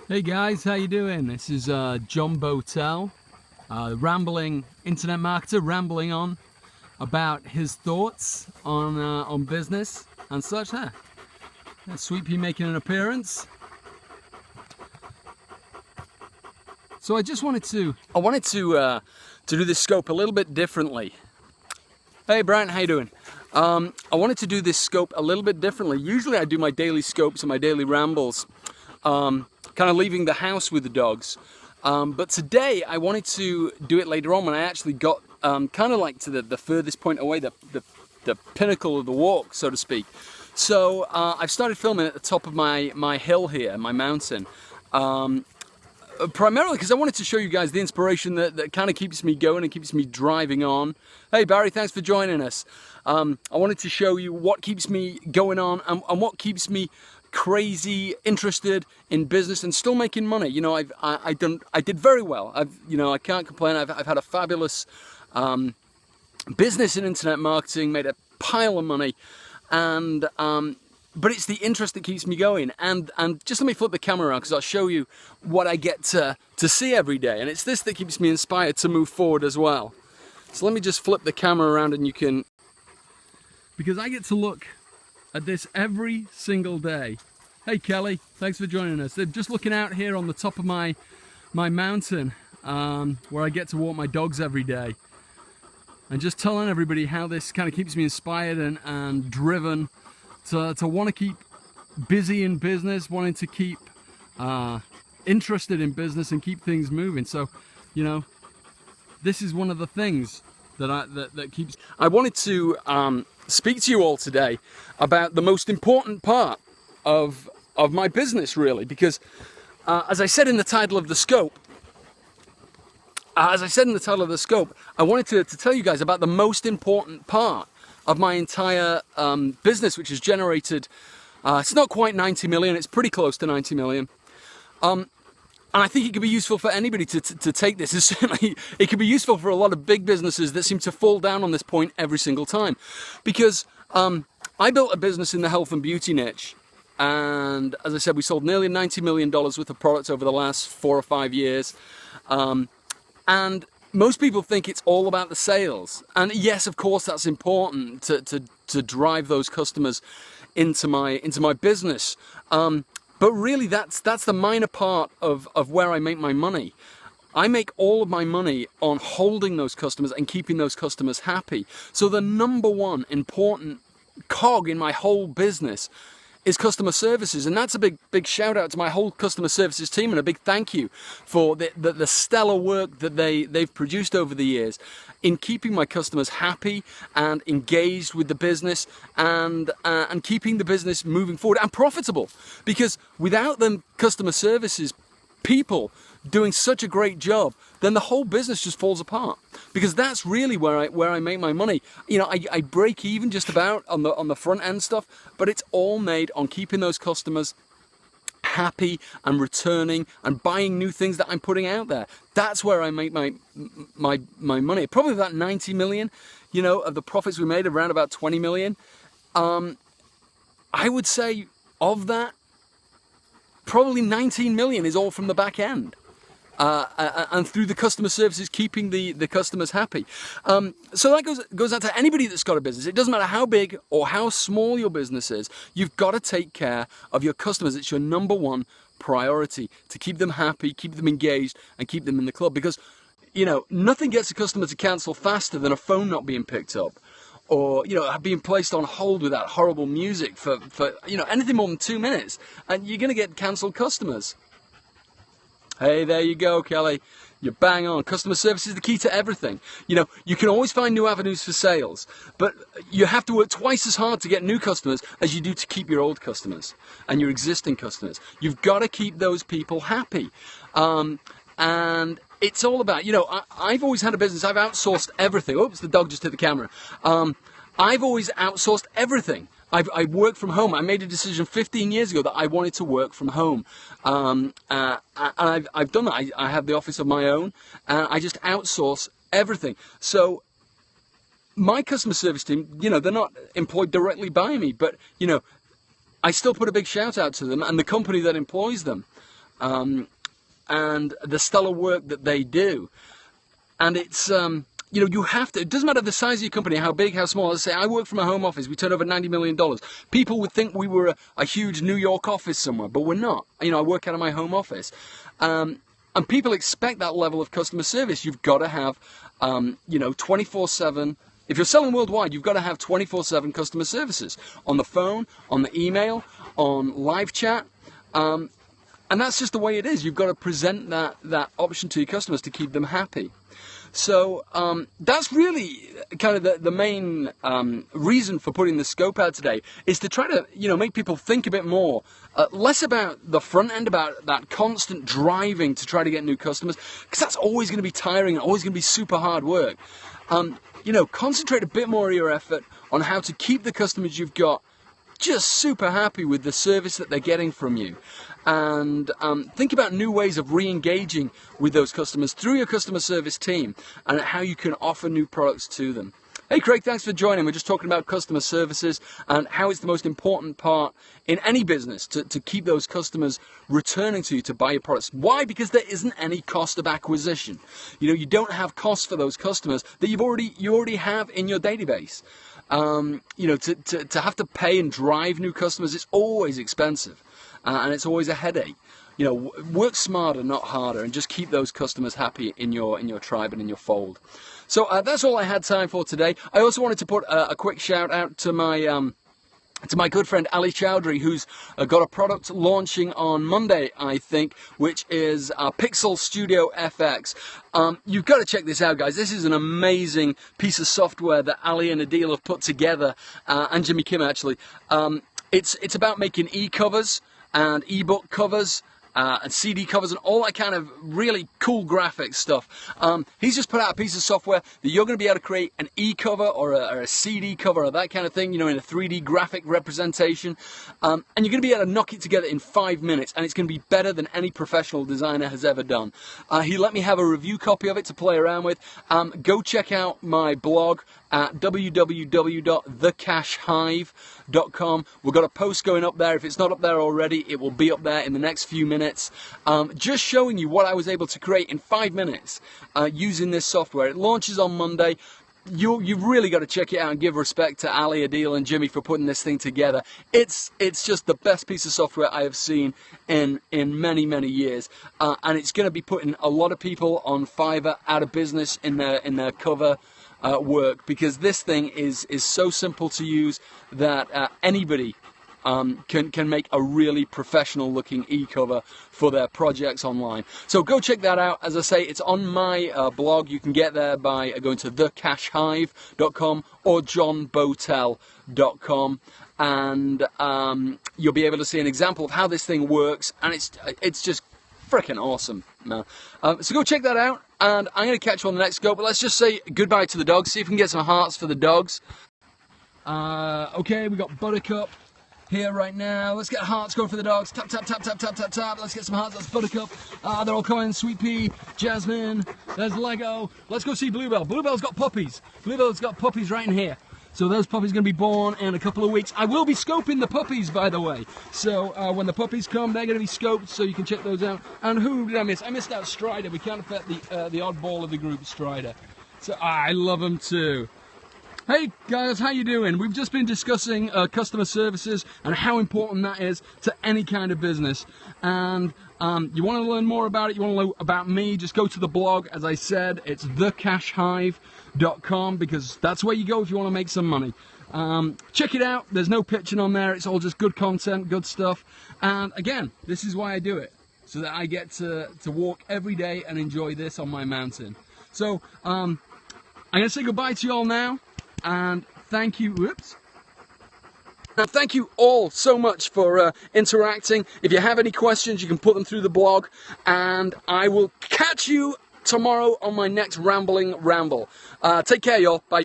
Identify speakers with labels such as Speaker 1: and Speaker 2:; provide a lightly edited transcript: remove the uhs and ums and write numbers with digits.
Speaker 1: Hey guys, how you doing? This is John Bowtell, rambling internet marketer, rambling on about his thoughts on business and such. Sweet Pea making an appearance. So I wanted to do this scope a little bit differently. Hey Brian, how you doing? I wanted to do this scope a little bit differently. Usually I do my daily scopes and my daily rambles, kind of leaving the house with the dogs. But today I wanted to do it later on when I actually got kind of like to the furthest point away, the pinnacle of the walk, so to speak. So I've started filming at the top of my hill here, my mountain. Primarily because I wanted to show you guys the inspiration that kind of keeps me going and keeps me driving on. Hey Barry, thanks for joining us. I wanted to show you what keeps me going on and what keeps me crazy interested in business and still making money. You know, I did very well. I can't complain. I've had a fabulous business in internet marketing, made a pile of money, and but it's the interest that keeps me going. And just let me flip the camera around because I'll show you what I get to see every day. And it's this that keeps me inspired to move forward as well. So let me just flip the camera around and you can, because I get to look at this every single day. Hey Kelly, thanks for joining us. They're just looking out here on the top of my mountain where I get to walk my dogs every day. And just telling everybody how this kind of keeps me inspired and driven to want to keep busy in business, wanting to keep interested in business and keep things moving. So, you know, this is one of the things that keeps. I wanted to speak to you all today about the most important part of my business, really, because as I said in the title of the scope, I wanted to tell you guys about the most important part of my entire business, which has generated, it's not quite 90 million, it's pretty close to 90 million. And I think it could be useful for anybody to take this. And certainly, it could be useful for a lot of big businesses that seem to fall down on this point every single time. Because I built a business in the health and beauty niche. And as I said, we sold nearly $90 million worth of products over the last 4 or 5 years. And most people think it's all about the sales. And yes, of course, that's important to drive those customers into my business. But really, that's the minor part of where I make my money. I make all of my money on holding those customers and keeping those customers happy. So the number one important cog in my whole business is customer services, and that's a big shout out to my whole customer services team and a big thank you for the stellar work that they've produced over the years in keeping my customers happy and engaged with the business and keeping the business moving forward and profitable. Because without them customer services people doing such a great job, then the whole business just falls apart. Because that's really where I make my money. You know, I break even just about on the front end stuff, but it's all made on keeping those customers happy and returning and buying new things that I'm putting out there. That's where I make my money. Probably about 90 million, you know, of the profits we made, around about 20 million. I would say of that, probably 19 million is all from the back end. And through the customer services, keeping the customers happy. So that goes out to anybody that's got a business. It doesn't matter how big or how small your business is. You've got to take care of your customers. It's your number one priority to keep them happy, keep them engaged, and keep them in the club. Because, you know, nothing gets a customer to cancel faster than a phone not being picked up, or, you know, being placed on hold with that horrible music for you know, anything more than 2 minutes, and you're going to get cancelled customers. Hey, there you go, Kelly. You're bang on. Customer service is the key to everything. You know, you can always find new avenues for sales, but you have to work twice as hard to get new customers as you do to keep your old customers and your existing customers. You've got to keep those people happy. And it's all about, you know, I've always had a business. I've outsourced everything. Oops, the dog just hit the camera. I've always outsourced everything. I work from home. I made a decision 15 years ago that I wanted to work from home. And I've done that. I have the office of my own, and I just outsource everything. So my customer service team, you know, they're not employed directly by me, but, you know, I still put a big shout out to them and the company that employs them. and the stellar work that they do. And it's, you have to, it doesn't matter the size of your company, how big, how small. Let's say I work from a home office, we turn over $90 million. People would think we were a huge New York office somewhere, but we're not. I work out of my home office. And people expect that level of customer service. You've got to have, 24/7. If you're selling worldwide, you've got to have 24/7 customer services on the phone, on the email, on live chat. And that's just the way it is. You've got to present that option to your customers to keep them happy. So that's really kind of the main reason for putting the scope out today, is to try to make people think a bit more, less about the front end, about that constant driving to try to get new customers, because that's always going to be tiring and always going to be super hard work. Concentrate a bit more of your effort on how to keep the customers you've got just super happy with the service that they're getting from you. And think about new ways of re-engaging with those customers through your customer service team, and how you can offer new products to them. Hey Craig, thanks for joining. We're just talking about customer services and how it's the most important part in any business to keep those customers returning to you to buy your products. Why? Because there isn't any cost of acquisition. You don't have costs for those customers that you already have in your database. To have to pay and drive new customers, it's always expensive, and it's always a headache. Work smarter, not harder, and just keep those customers happy in your tribe and in your fold. So that's all I had time for today. I also wanted to put a quick shout out to my good friend Ali Chowdhury, who's got a product launching on Monday, I think, which is Pixel Studio FX. You've got to check this out, guys. This is an amazing piece of software that Ali and Adil have put together, and Jimmy Kim, actually. It's about making e-covers and e-book covers, and CD covers and all that kind of really cool graphic stuff. He's just put out a piece of software that you're going to be able to create an e-cover or a CD cover or that kind of thing, in a 3D graphic representation. And you're going to be able to knock it together in 5 minutes, and it's going to be better than any professional designer has ever done. He let me have a review copy of it to play around with. Go check out my blog at www.thecashhive.com. We've got a post going up there. If it's not up there already, it will be up there in the next few minutes. Just showing you what I was able to create in 5 minutes using this software. It launches on Monday. You've really got to check it out and give respect to Ali, Adil, and Jimmy for putting this thing together. It's just the best piece of software I have seen in many, many years. And it's going to be putting a lot of people on Fiverr out of business in their cover work, because this thing is so simple to use that anybody can make a really professional looking e-cover for their projects online. So go check that out. As I say, it's on my blog. You can get there by going to thecashhive.com or johnbowtell.com, and you'll be able to see an example of how this thing works, and it's just freaking awesome, man. So go check that out, and I'm going to catch you on the next go, but let's just say goodbye to the dogs, see if we can get some hearts for the dogs. Okay, we got Buttercup here right now. Let's get hearts going for the dogs. Tap, tap, tap, tap, tap, tap, tap. Let's get some hearts. That's Buttercup. They're all coming. Sweet Pea, Jasmine, there's Lego. Let's go see Bluebell. Bluebell's got puppies. Bluebell's got puppies right in here. So those puppies are going to be born in a couple of weeks. I will be scoping the puppies, by the way. So when the puppies come, they're going to be scoped, so you can check those out. And who did I miss? I missed out Strider. We can't forget the oddball of the group, Strider. So I love him too. Hey guys, how you doing? We've just been discussing customer services and how important that is to any kind of business. And you want to learn more about it, you want to know about me, just go to the blog. As I said, it's thecashhive.com, because that's where you go if you want to make some money. Check it out. There's no pitching on there. It's all just good content, good stuff. And again, this is why I do it, so that I get to walk every day and enjoy this on my mountain. So I'm going to say goodbye to you all now. And thank you, thank you all so much for interacting. If you have any questions, you can put them through the blog, and I will catch you tomorrow on my next rambling ramble. Take care, y'all. Bye.